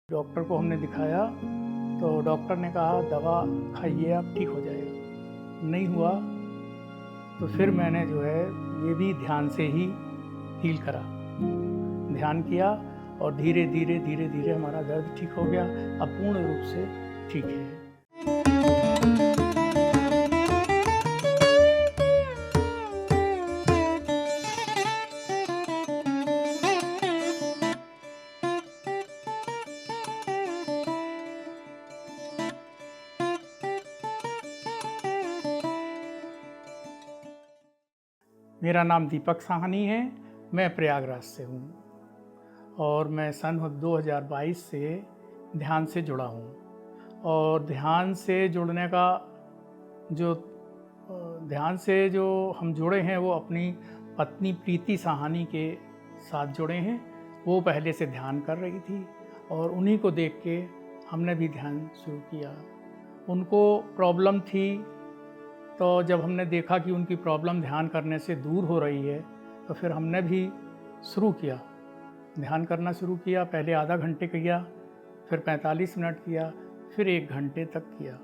Doctor को हमने दिखाया तो डॉक्टर ने कहा दवा खाइए आप ठीक हो जाएगा। नहीं हुआ तो फिर मैंने जो है ये भी ध्यान से ही हील करा, ध्यान किया और धीरे धीरे धीरे धीरे हमारा दर्द ठीक हो गया। अब पूर्ण रूप से ठीक है। मेरा नाम दीपक साहनी है, मैं प्रयागराज से हूँ और मैं सन 2022 से ध्यान से जुड़ा हूँ। और ध्यान से जुड़ने का ध्यान से जो हम जुड़े हैं वो अपनी पत्नी प्रीति साहनी के साथ जुड़े हैं। वो पहले से ध्यान कर रही थी और उन्हीं को देख के हमने भी ध्यान शुरू किया। उनको प्रॉब्लम थी तो जब हमने देखा कि उनकी प्रॉब्लम ध्यान करने से दूर हो रही है तो फिर हमने भी शुरू किया, ध्यान करना शुरू किया। पहले आधा घंटे किया, फिर 45 मिनट किया, फिर 1 घंटे तक किया,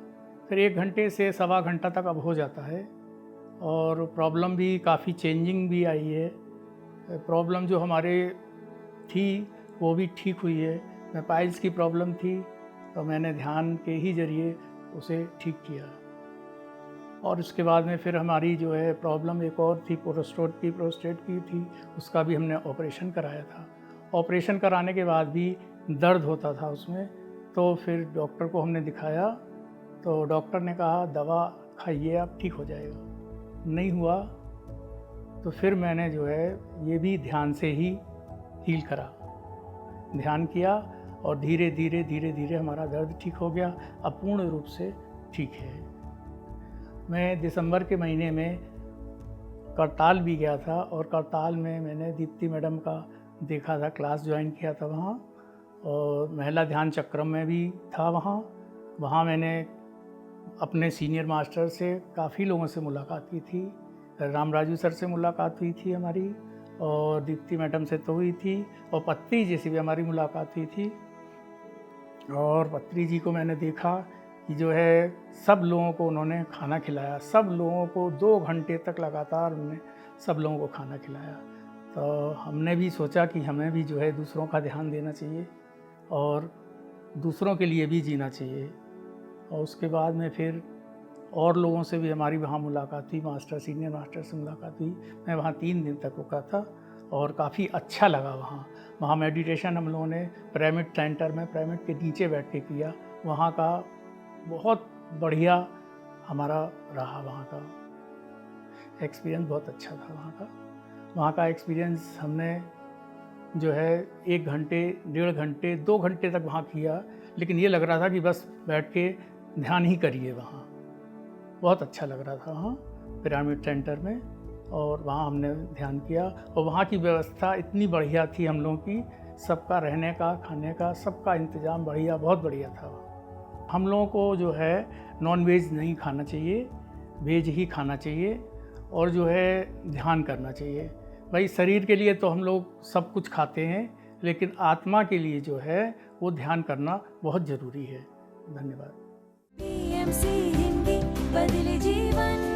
फिर 1 घंटे से सवा घंटा तक अब हो जाता है। और प्रॉब्लम भी काफ़ी चेंजिंग भी आई है। प्रॉब्लम जो हमारे थी वो भी ठीक हुई है। मैं पाइल्स की प्रॉब्लम थी तो मैंने ध्यान के ही ज़रिए उसे ठीक किया। और उसके बाद में फिर हमारी जो है प्रॉब्लम एक और थी, प्रोस्टेट की थी, उसका भी हमने ऑपरेशन कराया था। ऑपरेशन कराने के बाद भी दर्द होता था उसमें, तो फिर डॉक्टर को हमने दिखाया तो डॉक्टर ने कहा दवा खाइए आप ठीक हो जाएगा। नहीं हुआ तो फिर मैंने जो है ये भी ध्यान से ही हील करा, ध्यान किया और धीरे धीरे धीरे धीरे हमारा दर्द ठीक हो गया। अब पूर्ण रूप से ठीक है। मैं दिसंबर के महीने में करताल भी गया था और करताल में मैंने दीप्ति मैडम का देखा था, क्लास ज्वाइन किया था वहाँ। और महिला ध्यान चक्रम में भी था वहाँ मैंने अपने सीनियर मास्टर से काफ़ी लोगों से मुलाकात की थी। रामराजू सर से मुलाकात हुई थी हमारी, और दीप्ति मैडम से तो हुई थी, और पत्री जी से भी हमारी मुलाकात हुई थी। और पत्री जी को मैंने देखा कि जो है सब लोगों को उन्होंने खाना खिलाया, सब लोगों को 2 घंटे तक लगातार उन्होंने सब लोगों को खाना खिलाया। तो हमने भी सोचा कि हमें भी जो है दूसरों का ध्यान देना चाहिए और दूसरों के लिए भी जीना चाहिए। और उसके बाद में फिर और लोगों से भी हमारी वहाँ मुलाकात हुई, सीनियर मास्टर से मुलाकात हुई। मैं वहाँ 3 दिन तक रुका था और काफ़ी अच्छा लगा। वहाँ मेडिटेशन हम लोगों ने पिरामिड सेंटर में, पिरामिड के नीचे बैठ के किया। वहाँ का बहुत बढ़िया हमारा रहा, वहाँ का एक्सपीरियंस बहुत अच्छा था। वहाँ का एक्सपीरियंस हमने जो है 1 घंटे, 1.5 घंटे, 2 घंटे तक वहाँ किया, लेकिन ये लग रहा था कि बस बैठ के ध्यान ही करिए। वहाँ बहुत अच्छा लग रहा था वहाँ पिरामिड सेंटर में, और वहाँ हमने ध्यान किया। और वहाँ की व्यवस्था इतनी बढ़िया थी हम लोगों की, सबका रहने का, खाने का, सबका इंतज़ाम बढ़िया, बहुत बढ़िया था। हम लोगों को जो है नॉन वेज नहीं खाना चाहिए, वेज ही खाना चाहिए, और जो है ध्यान करना चाहिए। भाई शरीर के लिए तो हम लोग सब कुछ खाते हैं, लेकिन आत्मा के लिए जो है वो ध्यान करना बहुत ज़रूरी है। धन्यवाद। PMC हिंदी बदले जीवन।